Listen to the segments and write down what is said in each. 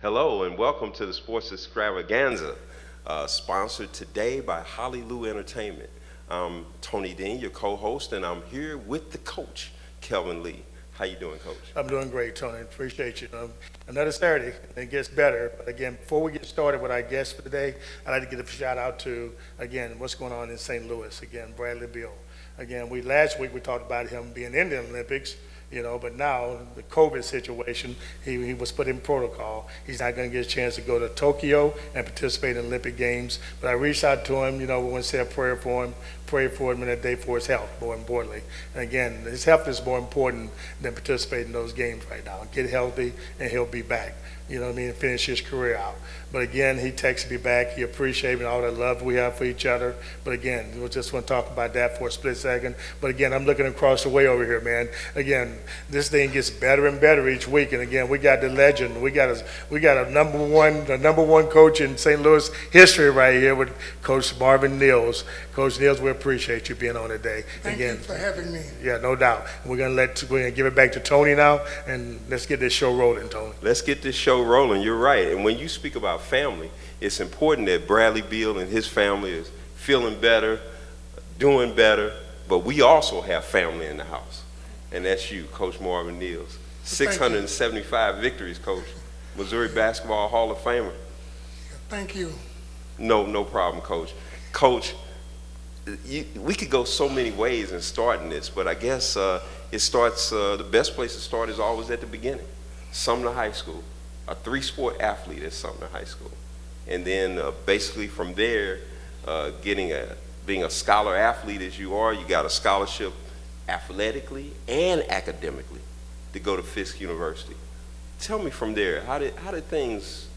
Hello and welcome to the Sports Extravaganza, sponsored today by Hollywood Entertainment. I'm Tony Dean, your co-host, and I'm here with the coach, Kelvin Lee. How you doing, Coach? I'm doing great, Tony. Appreciate you. Another Saturday, and it gets better. But again, before we get started with our guest for today, I'd like to give a shout out to, again, what's going on in St. Louis. Again, Bradley Beal. Again, last week we talked about him being in the Olympics, but now the COVID situation, he was put in protocol. He's not going to get a chance to go to Tokyo and participate in Olympic Games. But I reached out to him, we want to say a prayer for him, pray for him in that day for his health, more importantly. And again, his health is more important than participating in those games right now. Get healthy and he'll be back, and finish his career out. But again, he texted me back. He appreciated all the love we have for each other. But again, we just want to talk about that for a split second. But again, I'm looking across the way over here, man. Again, this thing gets better and better each week. And again, we got the legend. We got a number one coach in St. Louis history right here with Coach Marvin Neals. Coach Neals, we appreciate you being on today. Thank you for having me. Yeah, no doubt. We're gonna give it back to Tony now, and let's get this show rolling, Tony. Let's get this show rolling. You're right. And when you speak about family, it's important that Bradley Beal and his family is feeling better, doing better, but we also have family in the house. And that's you, Coach Marvin Neals. 675 victories, Coach. Missouri Basketball Hall of Famer. Thank you. No problem, Coach. Coach, we could go so many ways in starting this, but I guess it starts, the best place to start is always at the beginning. Sumner High School, a three-sport athlete at Sumner High School. And then basically from there, being a scholar athlete as you are, you got a scholarship athletically and academically to go to Fisk University. Tell me from there, how did things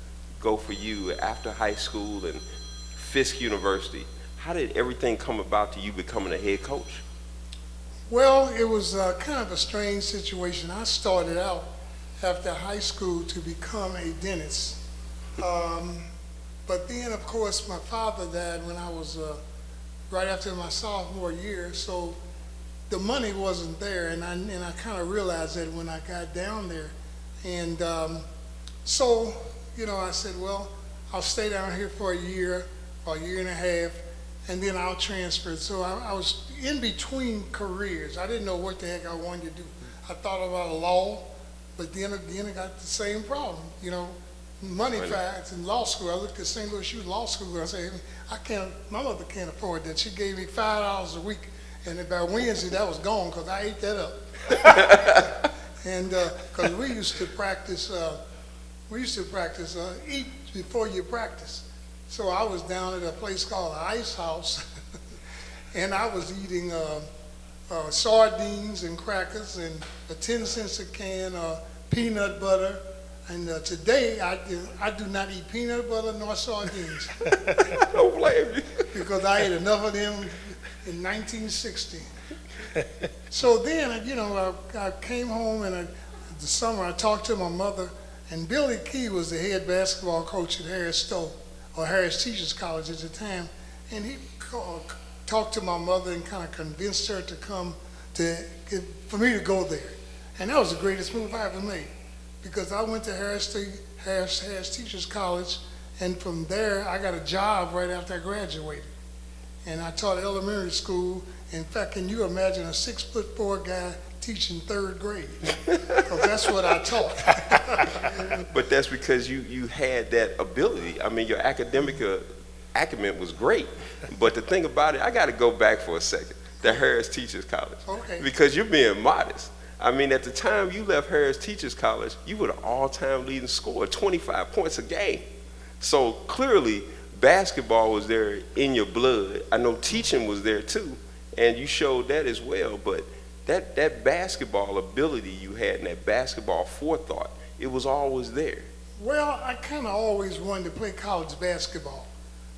go for you after high school and Fisk University? How did everything come about to you becoming a head coach? Well, it was kind of a strange situation. I started out after high school to become a dentist. But then, of course, my father died when I was right after my sophomore year, so the money wasn't there, and I kind of realized that when I got down there. And so, I said, well, I'll stay down here for a year and a half, and then I'll transfer. So I was in between careers. I didn't know what the heck I wanted to do. I thought about law, but then again, I got the same problem, money facts in law school. I looked at St. Louis U Law School, and I said, my mother can't afford that. She gave me $5 a week, and by Wednesday, that was gone because I ate that up. And because we used to practice, eat before you practice. So I was down at a place called the Ice House, and I was eating sardines and crackers and 10 cents a can of peanut butter. And today I do not eat peanut butter nor sardines. Don't blame you. Because I ate enough of them in 1960. So then, I came home, and the summer I talked to my mother, and Billy Key was the head basketball coach at Harris Teachers College at the time, and he talked to my mother and kind of convinced her to come for me to go there. And that was the greatest move I ever made, because I went to Harris Teachers College, and from there I got a job right after I graduated. And I taught elementary school. In fact, can you imagine a 6'4" guy teaching third grade? Because that's what I taught. But that's because you had that ability. I mean, your academic acumen was great. But the thing about it, I got to go back for a second. The Harris Teachers College. Okay. Because you're being modest. I mean, at the time you left Harris Teachers College, you were the all-time leading scorer, 25 points a game. So clearly, basketball was there in your blood. I know teaching was there too, and you showed that as well. But that basketball ability you had and that basketball forethought, it was always there. Well, I kind of always wanted to play college basketball.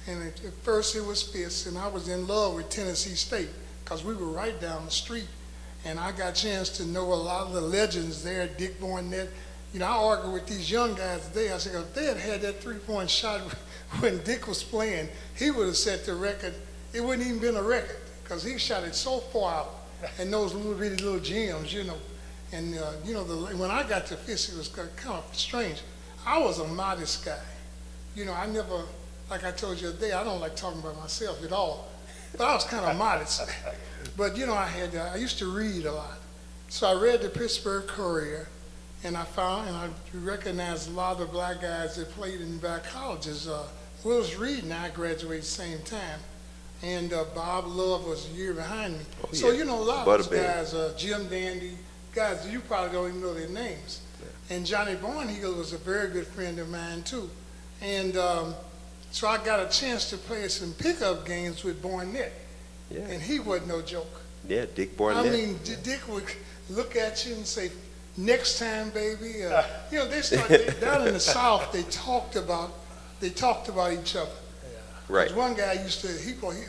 And at first it was Fisk, and I was in love with Tennessee State because we were right down the street. And I got a chance to know a lot of the legends there, Dick Barnett. I argued with these young guys today. I said, if they had that three-point shot when Dick was playing, he would have set the record. It wouldn't even been a record because he shot it so far out in those little gyms, And when I got to Fisk, it was kind of strange. I was a modest guy. I never, like I told you the other day, I don't like talking about myself at all. But I was kind of modest. But I used to read a lot. So I read the Pittsburgh Courier, and I recognized a lot of the black guys that played in black colleges. Willis Reed and I graduated the same time, and Bob Love was a year behind me. Oh, yeah. So a lot of those Butterbean. guys, Jim Dandy, guys you probably don't even know their names. Yeah. And Johnny Barnhill was a very good friend of mine too. And so I got a chance to play some pickup games with Barnett, and he wasn't no joke. Yeah, Dick Barnett. I mean, Dick would look at you and say, "Next time, baby." Down in the South, they talked about each other. Right. One guy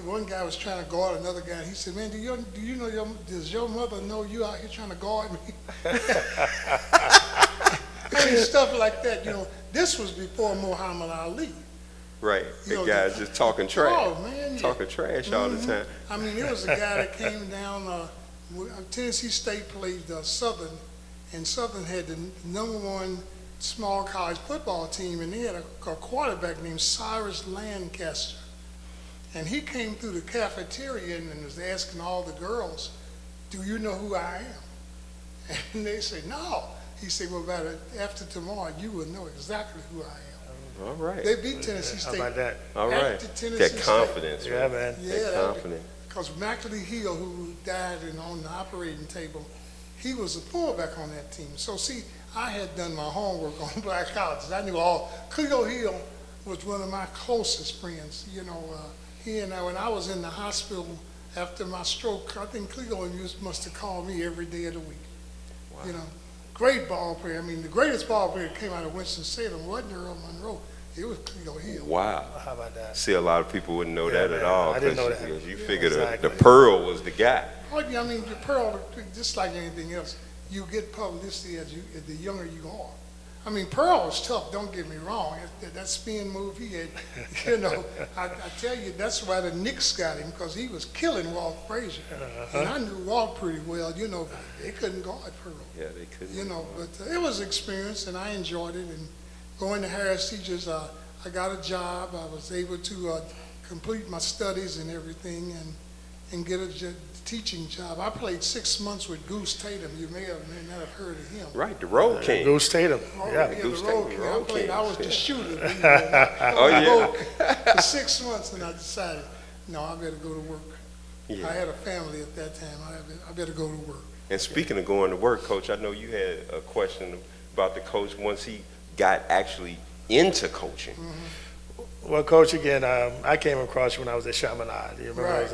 one guy was trying to guard another guy. And he said, "Man, does your mother know you out here trying to guard me?" I mean, stuff like that. This was before Muhammad Ali. Right. The guys just talking trash. Oh man, talking trash all the time. I mean, there was a guy that came down. Tennessee State played Southern, and Southern had the #1 small college football team, and they had a quarterback named Cyrus Lancaster. And he came through the cafeteria and was asking all the girls, "Do you know who I am?" And they said, "No." He said, "Well, after tomorrow, you will know exactly who I am." All right. They beat Tennessee State. How about that? All right. That confidence. State. Yeah, man. Yeah, that confidence. Because Mackley Hill, who died on the operating table, he was a fullback on that team. So see, I had done my homework on black colleges. I knew all. Cleo Hill was one of my closest friends. He and I, when I was in the hospital after my stroke, I think Cleo must have called me every day of the week. Wow. Great ball player. I mean, the greatest ball player that came out of Winston-Salem wasn't Earl Monroe. It was Cleo Hill. Wow. How about that? See, a lot of people wouldn't know that at all. I didn't know that. Because you figure the Pearl was the guy. Oh, yeah, I mean, the Pearl, just like anything else, you get publicity as the younger you are. I mean, Pearl was tough, don't get me wrong. That spin move he had, I tell you, that's why the Knicks got him, because he was killing Walt Frazier. And I knew Walt pretty well, they couldn't guard Pearl. Yeah, they couldn't. But it was an experience, and I enjoyed it. And going to Harris Teachers, I got a job. I was able to complete my studies and everything and get a teaching job. I played 6 months with Goose Tatum. You may not have heard of him. Right, the Road King. Goose Tatum. Yeah, Goose the Road Tatum. King. I was the shooter. Oh, yeah. For 6 months, and I decided, no, I better go to work. Yeah. I had a family at that time. I better go to work. And speaking of going to work, Coach, I know you had a question about the coach once he got actually into coaching. Mm-hmm. Well, Coach, again, I came across you when I was at Chaminade. You remember?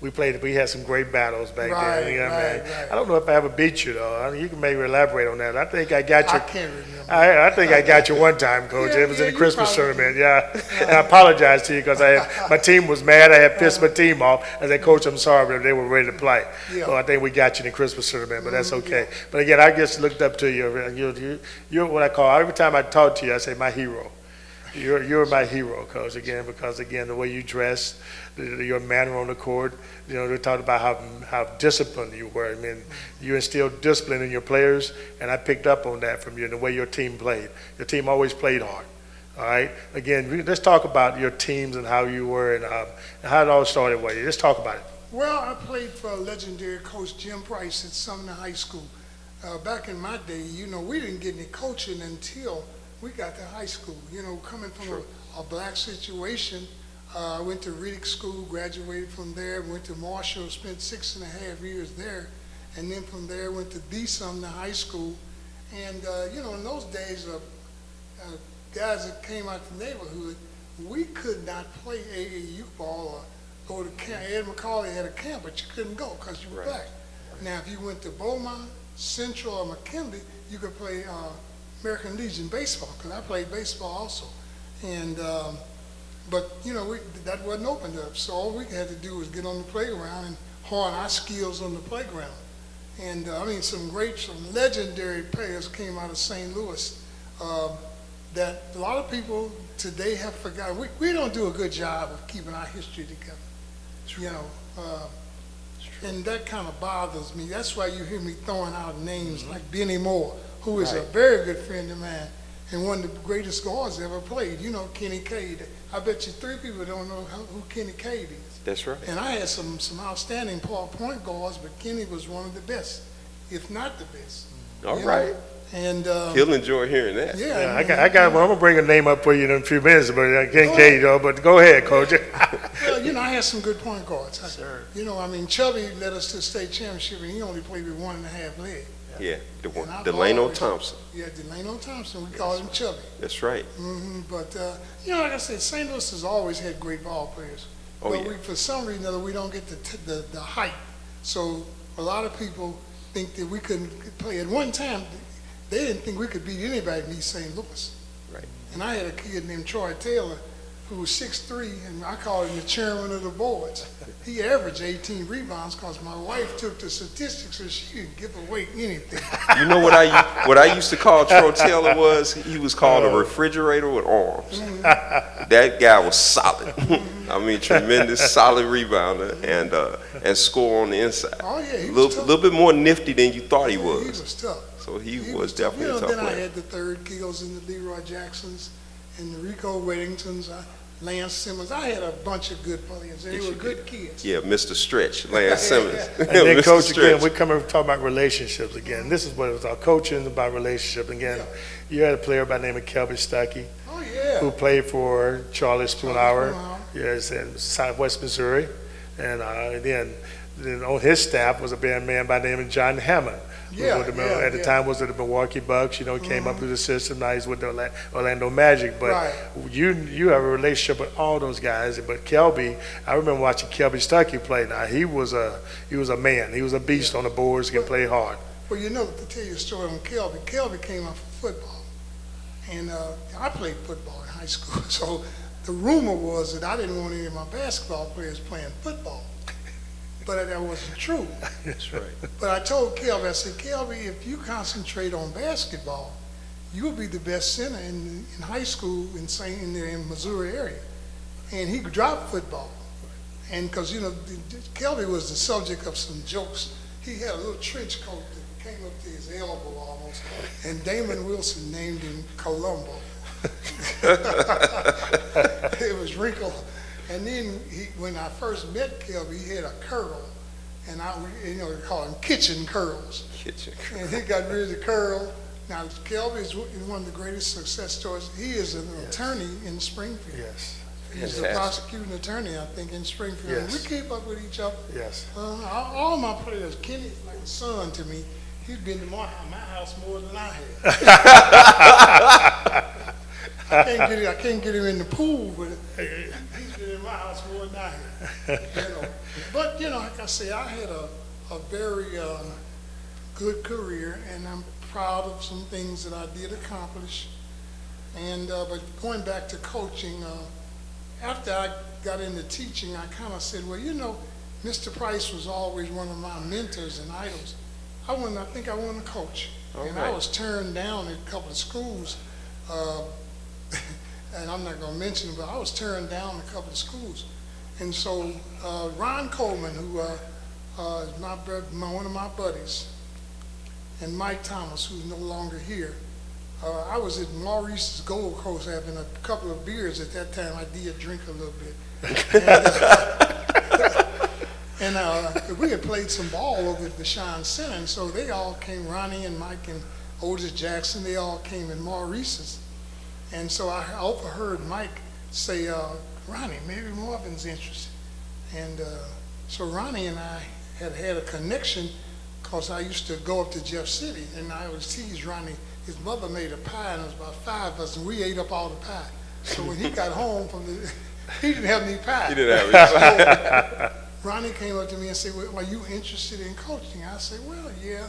Right. We had some great battles back then. Right. I don't know if I ever beat you, though. You can maybe elaborate on that. I think I got you. I can't remember. I think I got you one time, Coach. It was in the Christmas tournament. And I apologize to you because my team was mad. I had pissed my team off. I said, Coach, I'm sorry, but they were ready to play. Yeah. So I think we got you in the Christmas tournament, but that's okay. Yeah. But again, I just looked up to you. You're what I call, every time I talk to you, I say, my hero. You're my hero, Coach, again, because, again, the way you dress, your manner on the court, they talked about how disciplined you were. I mean, you instilled discipline in your players, and I picked up on that from you and the way your team played. Your team always played hard, all right? Again, let's talk about your teams and how you were and how it all started with you. Let's talk about it. Well, I played for legendary Coach Jim Price at Sumner High School. Back in my day, we didn't get any coaching until we got to high school. Coming from a black situation, I went to Riddick School, graduated from there, went to Marshall, spent 6.5 years there, and then from there went to the Sumner High School. And, in those days, guys that came out the neighborhood, we could not play AAU ball or go to camp. Ed McCauley had a camp, but you couldn't go because you were black. Now, if you went to Beaumont, Central, or McKinley, you could play American Legion baseball, because I played baseball also. And, but, that wasn't opened up. So all we had to do was get on the playground and hone our skills on the playground. And, some legendary players came out of St. Louis that a lot of people today have forgotten. We don't do a good job of keeping our history together, and that kind of bothers me. That's why you hear me throwing out names like Benny Moore, who is a very good friend of mine. and one of the greatest guards ever played. You know, Kenny Cade. I bet you 3 people don't know who Kenny Cade is. That's right. And I had some outstanding point guards, but Kenny was one of the best, if not the best. All right. And He'll enjoy hearing that. Yeah, I got one. I'm gonna bring a name up for you in a few minutes, but I can't get you, but go ahead, Coach. well, you know, I had some good point guards. Sure. You know, I mean, Chubby led us to the state championship, and he only played with 1.5 leg. Yeah, And I've Delano always- Thompson. Yeah, Delano Thompson. We called him Chubby. That's right. But you know, like I said, St. Louis has always had great ball players. Oh, but yeah. we, for some reason or other, we don't get the hype. So a lot of people think that we couldn't play. At one time, they didn't think we could beat anybody in East St. Louis. Right. And I had a kid named Troy Taylor who was 6'3", and I called him the chairman of the boards. He averaged 18 rebounds because my wife took the statistics and she didn't give away anything. You know what I used to call Troy Taylor was? He was called a refrigerator with arms. That guy was solid. I mean, tremendous, solid rebounder and score on the inside. Oh, yeah, he A was tough. little bit more nifty than you thought he He was. was tough. So he He was tough. definitely a tough Then I player. had the third Keels and the Leroy Jacksons and the Rico Weddingtons, Lance Simmons. I had a bunch of good players. They Yes, were you good did. kids. Yeah, Mr. Stretch, Lance Simmons. And then, Mr. Coach, again, Stretch. we come and talk about relationships again. This is what it was about, coaching about relationship. Again, you had a player by the name of Kelby Stuckey, Oh, yeah. who played for Charlie Spoonhour, Spoonhour. yes, in Southwest Missouri. And then on his staff was a band man by the name of John Hammond. Who Yeah, was with the- yeah, at the yeah. time was with the Milwaukee Bucks, you know, came up through the system. Now he's with the Orlando Magic. But Right. you have a relationship with all those guys. But Kelby, I remember watching Kelby Stuckey play. Now he was a man. He was a beast on the boards. He can play hard. Well, you know, to tell you a story on Kelby, Kelby came out for football. And I played football in high school. So the rumor was that I didn't want any of my basketball players playing football. But that wasn't true. That's right. But I told Kelby, I said, Kelby, if you concentrate on basketball, you'll be the best center in high school in the Missouri area. And he dropped football. And because, you know, Kelby was the subject of some jokes. He had a little trench coat that came up to his elbow almost. And Damon Wilson named him Columbo. It was wrinkled. And then when I first met Kelby, he had a curl. And we call him kitchen curls. Kitchen. And he got rid of the curl. Now, Kelby is one of the greatest success stories. He is an attorney in Springfield. Yes. He's the Fantastic. prosecuting attorney, I think, in Springfield. And we Yes. keep up with each other. Yes. All my players, Kenny is like a son to me. He's been to my house more than I have. I can't get him in the pool, but he's been in my house more than I have. You know. But, you know, like I say, I had a very good career, and I'm proud of some things that I did accomplish. And but going back to coaching, after I got into teaching, I kind of said, well, you know, Mr. Price was always one of my mentors and idols. I think I want to coach. All And right. I was turned down at a couple of schools, and I'm not going to mention it, but I was turned down a couple of schools. And so Ron Coleman, who is one of my buddies, and Mike Thomas, who's no longer here, I was at Maurice's Gold Coast having a couple of beers. At that time, I did drink a little bit. And we had played some ball over at the Shine Center, and so they all came, Ronnie and Mike and Otis Jackson, they all came in Maurice's. And so I overheard Mike say, Ronnie, maybe Marvin's interested. And so Ronnie and I had a connection because I used to go up to Jeff City, and I would tease Ronnie. His mother made a pie, and there was about 5 of us, and we ate up all the pie. So when he got home he didn't have any pie. He didn't have any So Ronnie came up to me and said, well, are you interested in coaching? I said, well, yeah.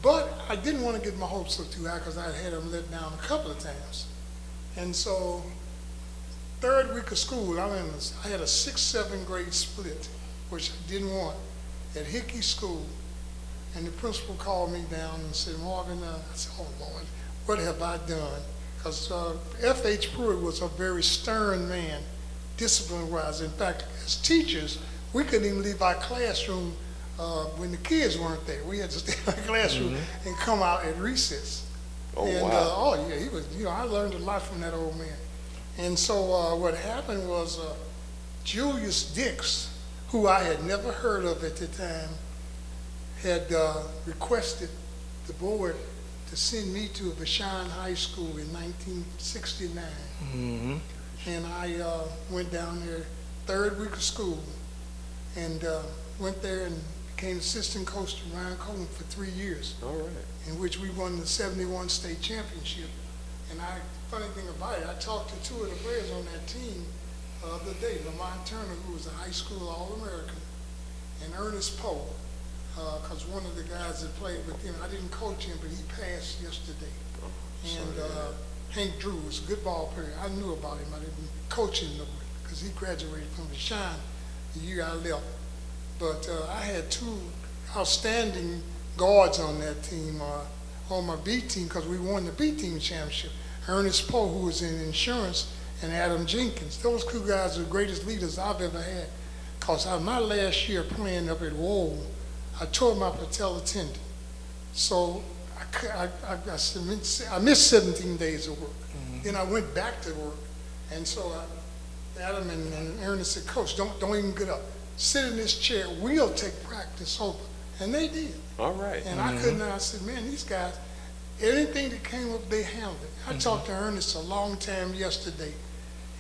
But I didn't want to get my hopes up too high because I had him let down a couple of times. And so, third week of school, I had a 6th-7th grade split, which I didn't want, at Hickey School. And the principal called me down and said, Marvin, I said, oh, Lord, what have I done? Because F.H. Pruitt was a very stern man, discipline-wise. In fact, as teachers, we couldn't even leave our classroom when the kids weren't there. We had to stay in our classroom and come out at recess. Oh, And, wow. oh yeah, he was, I learned a lot from that old man. And so what happened was Julius Dix, who I had never heard of at the time, had requested the board to send me to Vashon High School in 1969. Mm-hmm. And I went down there third week of school and went there and became assistant coach to Ryan Coleman for 3 years, All right. in which we won the 71 state championship. And funny thing about it, I talked to two of the players on that team the other day, Lamont Turner, who was a high school All-American, and Ernest Poe, because one of the guys that played with him, I didn't coach him, but he passed yesterday. And Hank Drew was a good ball player. I knew about him. I didn't coach him because he graduated from Vashon the year I left. But I had two outstanding guards on that team, on my B team, because we won the B team championship. Ernest Poe, who was in insurance, and Adam Jenkins. Those two guys are the greatest leaders I've ever had. Because my last year playing up at Wool, I tore my patella tendon. So I missed 17 days of work. Mm-hmm. Then I went back to work. And so Adam and Ernest said, Coach, don't even get up. Sit in this chair. We'll take practice over. And they did. All right. And I couldn't. I said, man, these guys, anything that came up, they handled it. I talked to Ernest a long time yesterday.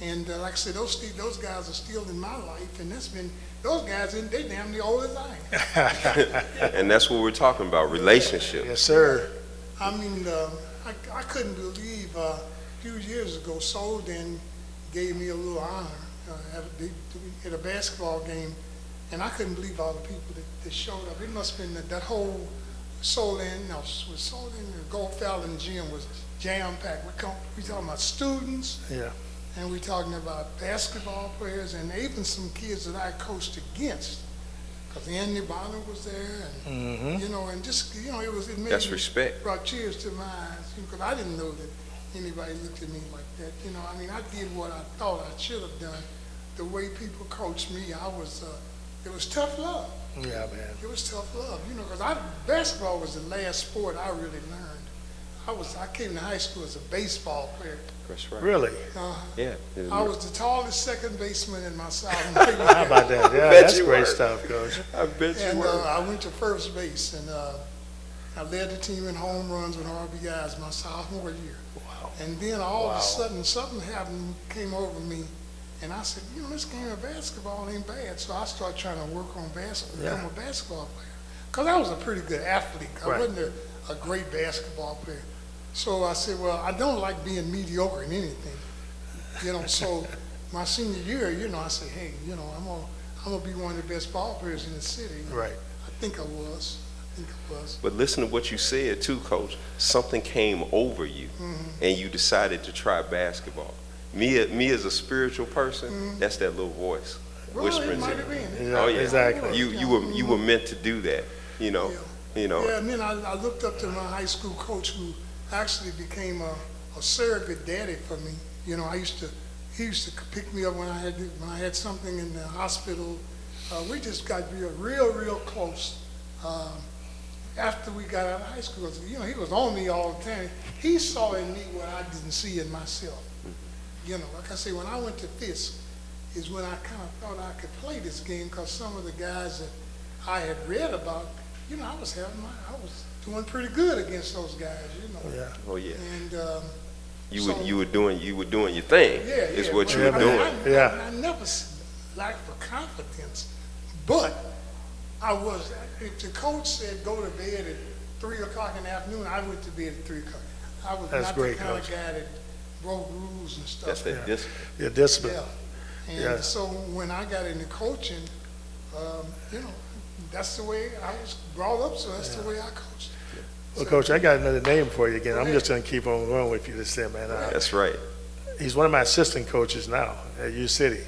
And like I said, those guys are still in my life. And that's been, those guys, they damn near old as I am. And that's what we're talking about, relationships. Yes, sir. I mean, I couldn't believe a few years ago, Solden gave me a little honor at a basketball game, and I couldn't believe all the people that showed up. It must have been that whole Solden, the Gold Fallon gym was jam-packed. We talking about students, Yeah. and we talking about basketball players, and even some kids that I coached against. Because Andy Bonner was there, and and just it made That's respect. Brought tears to my eyes because I didn't know that anybody looked at me like that. I mean, I did what I thought I should have done. The way people coached me, it was tough love. Yeah, man. It was tough love, because basketball was the last sport I really learned. I came to high school as a baseball player. That's right. Really? Yeah. I was the tallest second baseman in my sophomore year. How about that? Yeah, bet that's you great were. stuff, Coach. I bet you And were. I went to first base, and I led the team in home runs and RBIs my sophomore year. Wow. And then all of a sudden, something happened, came over me, and I said, this game of basketball ain't bad. So I started trying to work on basketball, become a basketball player. Because I was a pretty good athlete. I Right. wasn't a great basketball player. So I said, well, I don't like being mediocre in anything. So my senior year, I said, hey, I'm gonna be one of the best ball players in the city. Right. I think I was. But listen to what you said too, Coach. Something came over you, and you decided to try basketball. Me as a spiritual person, that's that little voice Well, whispering it might to have me. been. Oh yeah, Exactly. You were meant to do that. Yeah, and then I looked up to my high school coach, who actually became a surrogate daddy for me. He used to pick me up when I had something in the hospital. We just got real close after we got out of high school. He was on me all the time. He saw in me what I didn't see in myself. Like I say, when I went to Fisk is when I kind of thought I could play this game, because some of the guys that I had read about, I was doing pretty good against those guys. Yeah. Oh yeah. And You were doing your thing. Yeah, is what you Yeah, were man. doing. I never lacked for confidence, but if the coach said go to bed at 3 o'clock in the afternoon, I went to bed at 3 o'clock. I was That's not great, the kind Coach. of guy that broke rules and stuff. That's that discipline. Your discipline. Yeah. And Yeah. so when I got into coaching, that's the way I was brought up, so that's the way I coached. Well, Coach, I got another name for you again. I'm just going to keep on going with you this time, man. That's right. He's one of my assistant coaches now at U City.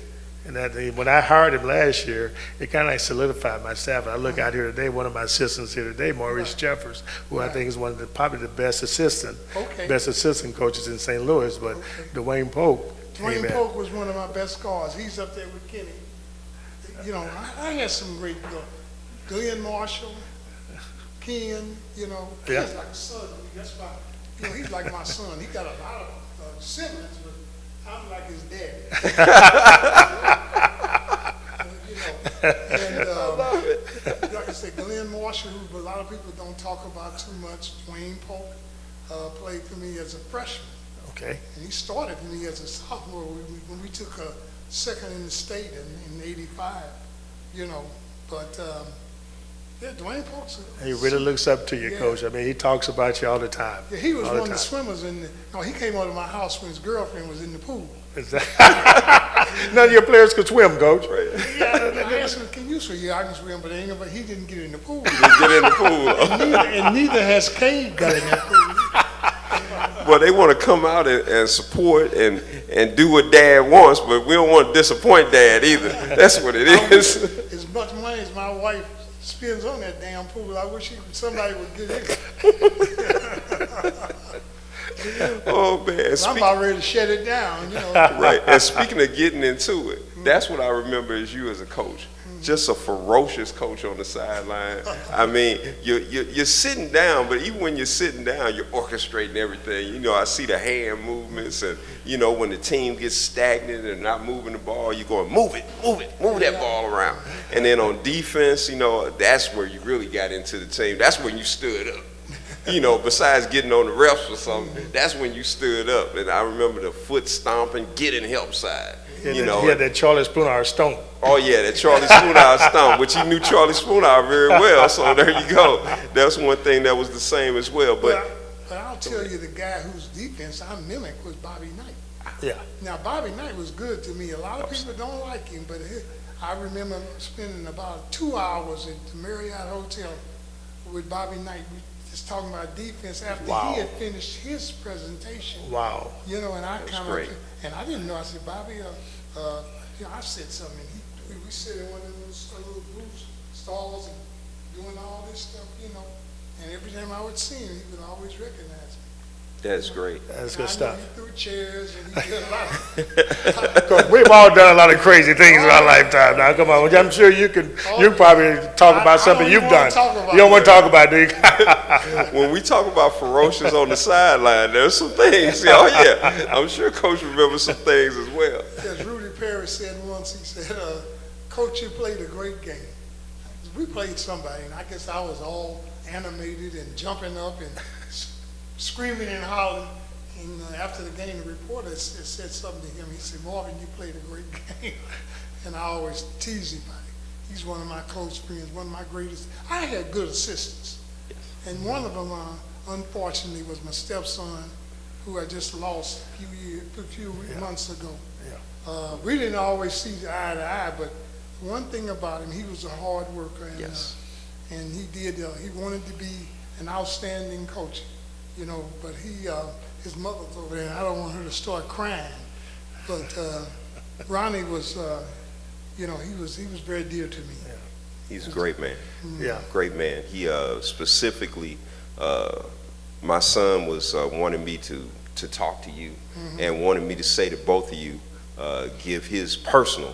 And when I hired him last year, it kind of like solidified my staff. And I look out here today, one of my assistants here today, Maurice Jeffers, who I think is one of probably the best assistant coaches in St. Louis. But Dwayne Polk came in. Polk was one of my best guards. He's up there with Kenny. I had some great Glenn Marshall, Ken, Ken's like a son to me. That's why, You know, he's like my son. He got a lot of siblings, but I'm like his daddy. You know, and I love it. like I said, Glenn Marshall, who a lot of people don't talk about too much, Dwayne Polk, played for me as a freshman. Okay. And he started for me as a sophomore when we took a second in the state in '85, you know. But, yeah, Dwayne Polk's He really looks up to you, Yeah. Coach. I mean, he talks about you all the time. Yeah, he was All one the of the time. swimmers he came over to my house when his girlfriend was in the pool. None of your players could swim, Coach. Yeah, I asked him, can you swim? Yeah, I can swim, but he didn't get in the pool. Get in the pool. and neither has Cade got in that pool. Well, they want to come out and support and do what Dad wants, but we don't want to disappoint Dad either. That's what it is. As much money as my wife spends on that damn pool, I wish somebody would get in. Oh man! I'm about ready to shut it down, you know. Right. And speaking of getting into it, that's what I remember as you as a coach. Just a ferocious coach on the sideline. I mean, you're sitting down, but even when you're sitting down, you're orchestrating everything. You know, I see the hand movements, and you know when the team gets stagnant and not moving the ball, you're going, move that ball around. And then on defense, you know, that's where you really got into the team. That's when you stood up. You know, besides getting on the refs or something, that's when you stood up. And I remember the foot stomping, getting help side. You know, He had that Charlie Spooner stomp. oh yeah, that Charlie Spooner stomp, which he knew Charlie Spooner very well. So there you go. That's one thing that was the same as well. But I'll tell you, the guy whose defense I mimicked was Bobby Knight. Yeah. Now, Bobby Knight was good to me. A lot of people don't like him, but I remember spending about 2 hours at the Marriott Hotel with Bobby Knight, just talking about defense after Wow. he had finished his presentation. Wow. You know, and I was kind great. of, and I didn't know. I said, Bobby, you know, I said something. And we sit in one of those little booth stalls and doing all this stuff, you know. And every time I would see him, he would always recognize me. that's great. That's And good I stuff. knew he threw chairs and he did a lot. Coach, we've all done a lot of crazy things in our lifetime. Now, come on. I'm sure you can probably talk about something don't you've even wanna done. talk about You don't want to that. talk about it, do you? When we talk about ferocious on the sideline, there's some things. Oh yeah, I'm sure Coach remembers some things as well. As Rudy Perry said once, he said, Coach, you played a great game. We played somebody, and I guess I was all animated and jumping up and screaming and hollering. And after the game, the reporter said something to him. He said, Marvin, you played a great game. And I always tease him about it. He's one of my close friends, one of my greatest. I had good assistants. And one of them, unfortunately, was my stepson, who I just lost a few months ago. We didn't always see eye to eye, but one thing about him, he was a hard worker, and Yes. And he did. He wanted to be an outstanding coach, you know. But his mother's over there, and I don't want her to start crying. But Ronnie was, you know, he was very dear to me. He's a great man. Yeah. Great man. He specifically, my son was wanting me to talk to you and wanted me to say to both of you, give his personal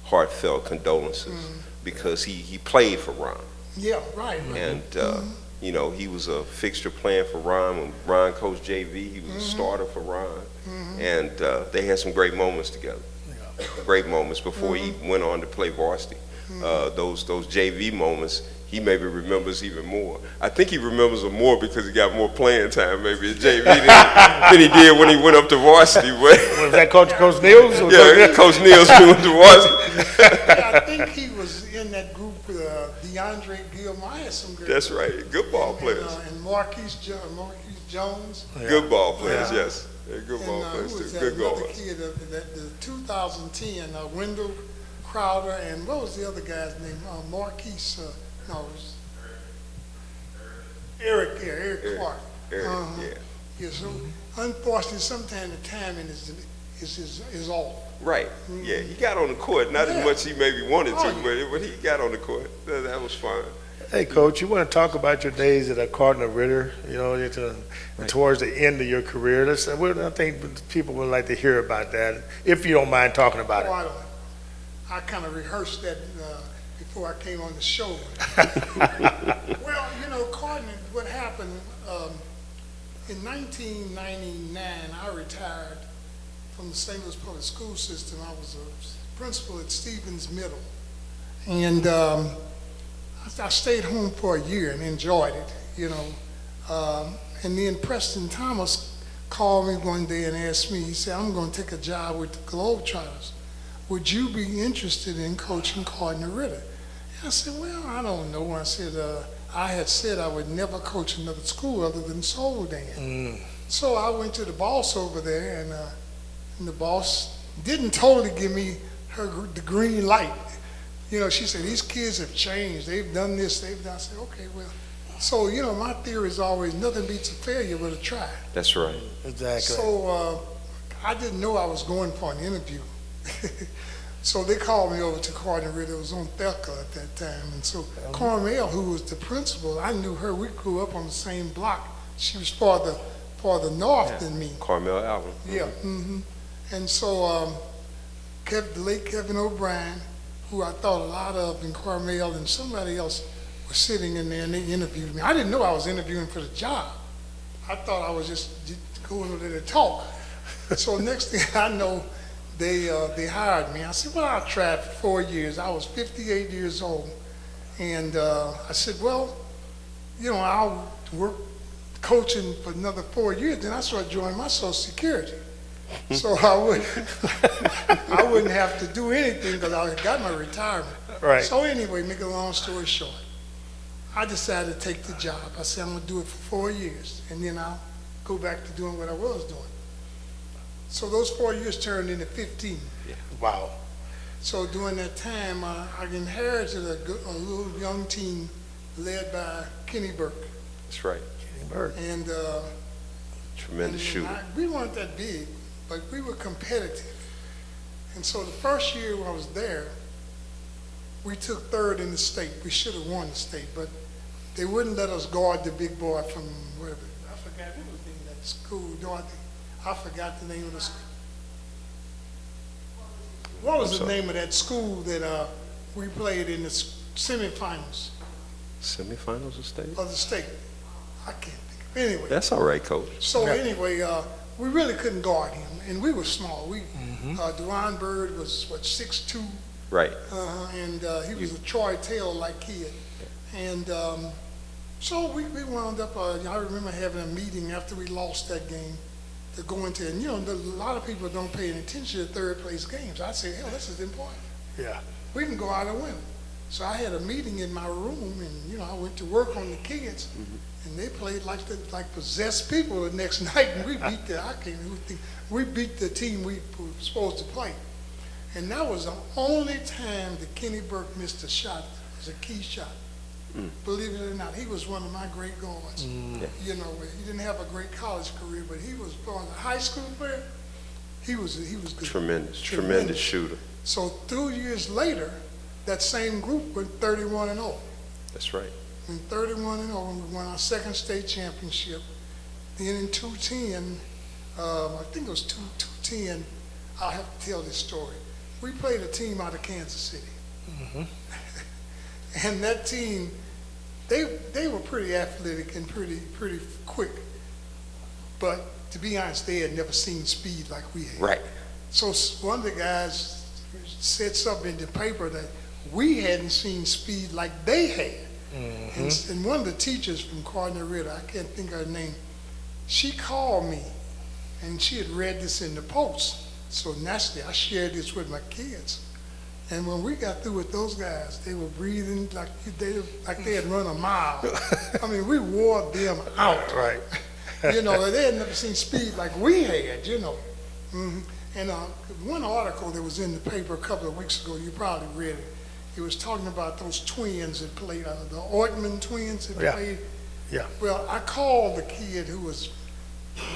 heartfelt condolences because he played for Ron. Yeah, right. And, you know, he was a fixture playing for Ron. When Ron coached JV, he was a starter for Ron. And they had some great moments together. Great moments before he went on to play varsity. Those JV moments, he maybe remembers even more. I think he remembers them more because he got more playing time maybe at JV than he did when he went up to varsity. But Was that Coach Neals? yeah, Coach Neals went to varsity. I think he was in that group with DeAndre Gilmore, some good. That's right. Good ball players. And Marquise Jones. Good ball players, yes. They're good And ball who players was too. that Good other goalers. kid, the 2010, Wendell Crowder, and what was the other guy's name? Marquise, no, it was Eric Clark. Eric, yeah. Yeah, so unfortunately, sometimes the timing is off. Right. Yeah, he got on the court. Not as much he maybe wanted to, Oh, yeah. but he got on the court. That was fine. Hey, Coach, you want to talk about your days at Cardinal Ritter, you know, towards the end of your career. I think people would like to hear about that, if you don't mind talking about it. I kind of rehearsed that before I came on the show. Well, you know, Cardinal, what happened, In 1999, I retired from the St. Louis public school system. I was a principal at Stevens Middle. And I stayed home for a year and enjoyed it, you know. And then Preston Thomas called me one day and asked me, he said, I'm going to take a job with the Globetrotters. Would you be interested in coaching Cardinal Ritter? And I said, well, I don't know. I said, I had said I would never coach another school other than Soul Dan. So I went to the boss over there, and the boss didn't totally give me the green light. You know, she said, these kids have changed. They've done this, they've done. I said, okay, well. So, you know, my theory is always nothing beats a failure but a try. That's right. Exactly. So I didn't know I was going for an interview. So they called me over to Cardinal Ritter. It was on Thelka at that time. And so Carmel, who was the principal, I knew her. We grew up on the same block. She was farther north than me. Carmel Allen. Yeah. And so the late Kevin O'Brien, who I thought a lot of in Carmel, and somebody else was sitting in there, and they interviewed me. I didn't know I was interviewing for the job. I thought I was just going over there to talk. So next thing I know, they hired me. I said, well, I'll try it for 4 years. I was 58 years old. And I said, well, you know, I'll work coaching for another 4 years. Then I started joining my Social Security. So I wouldn't have to do anything because I got my retirement. Right. So anyway, make a long story short, I decided to take the job. I said, I'm going to do it for 4 years, and then I'll go back to doing what I was doing. So those 4 years turned into 15. Yeah. Wow. So during that time, I inherited a little young team led by Kenny Burke. That's right. Kenny Burke. And Tremendous shooter. we weren't that big, but we were competitive. And so the first year I was there, we took third in the state. We should have won the state, but they wouldn't let us guard the big boy from wherever. I forgot what was the name of that school, Dorothy. I forgot the name of the school. What was the name of that school that we played in the semifinals Semifinals of state? of the state? I can't think of it. Anyway. That's all right, Coach. So anyway, we really couldn't guard him, and we were small. Duran Bird was, 6'2", Right. and he was a Troy Taylor-like kid. And so we wound up, I remember having a meeting after we lost that game to go into, and you know, a lot of people don't pay any attention to third place games. I said, hell, this is important. Yeah. We can go out and win. So I had a meeting in my room, and you know, I went to work on the kids, and they played like possessed people the next night, and we beat we beat the team we were supposed to play. And that was the only time that Kenny Burke missed a shot. It was a key shot. Believe it or not, he was one of my great guards. You know, he didn't have a great college career, but he was, for a high school player, he was good. Tremendous shooter. So 2 years later, that same group went 31-0. That's right. Went 31-0, and we won our second state championship. Then in 2010, I think it was 2010, I'll have to tell this story. We played a team out of Kansas City. And that team, they were pretty athletic and pretty quick. But to be honest, they had never seen speed like we had. Right. So one of the guys said something in the paper that we hadn't seen speed like they had. And one of the teachers from Cardinal Ritter, I can't think of her name, she called me, and she had read this in the Post. So naturally, I shared this with my kids. And when we got through with those guys, they were breathing like they had run a mile. I mean, we wore them out. Right. You know, they had never seen speed like we had, you know. And one article that was in the paper a couple of weeks ago, you probably read it. It was talking about those twins that played, the Ortman twins that played. Yeah. Well, I called the kid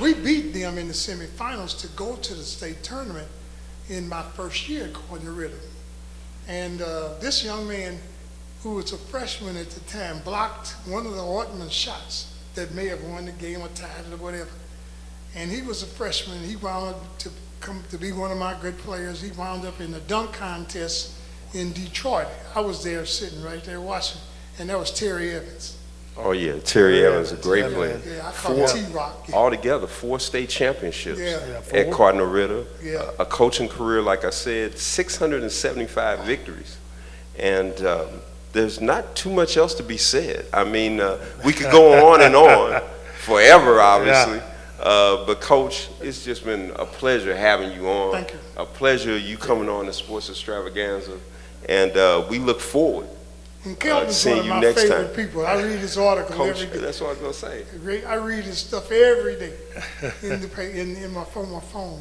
we beat them in the semifinals to go to the state tournament in my first year at Cardinal Ritter. And this young man, who was a freshman at the time, blocked one of the Ortman shots that may have won the game or tied it or whatever. And he was a freshman. He wound up to come to be one of my good players. He wound up in the dunk contest in Detroit. I was there sitting right there watching, and that was Terry Evans. Oh yeah, Terry Evans, a great Yeah, player. Yeah, I call him T-Rock. Altogether, 4 state championships Yeah. Yeah, at Cardinal Ritter. Yeah. A coaching career, like I said, 675 victories. And there's not too much else to be said. I mean, we could go on and on forever, obviously. But Coach, it's just been a pleasure having you on. Thank you. A pleasure you coming on the Sports Extravaganza. And we look forward. And Kelvin's seeing one of you my next favorite time. people. I read his article Coach, every day. that's what I was going to say. I read his stuff every day in my phone.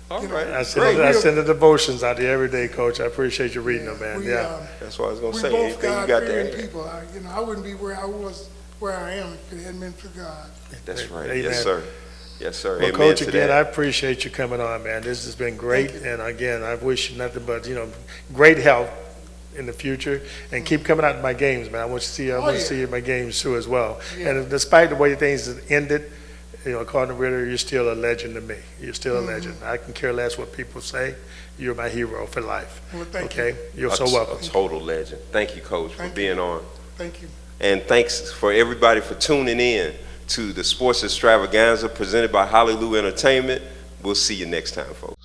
All You know, right, I great. send the devotions out there every day, Coach. I appreciate you reading them, man. We, Yeah. That's what I was going to we say. both Anything you got to God-fearing add? people. I wouldn't be where I was, where I am, if it hadn't been for God. That's right. Amen. Yes, sir. Yes, sir. Well, Amen Coach, to again, that. I appreciate you coming on, man. This has been great. Thank you. And again, I wish you nothing but, great health in the future, and keep coming out to my games, man. I want you to see you at my games too as well. Yeah. And despite the way things have ended, Cardinal Ritter, you're still a legend to me. You're still a legend. I can care less what people say. You're my hero for life. Well, thank okay? You're so welcome. A total legend. Thank you, Coach, for Thank being on. Thank you. And thanks for everybody for tuning in to the Sports Extravaganza presented by Hallelujah Entertainment. We'll see you next time, folks.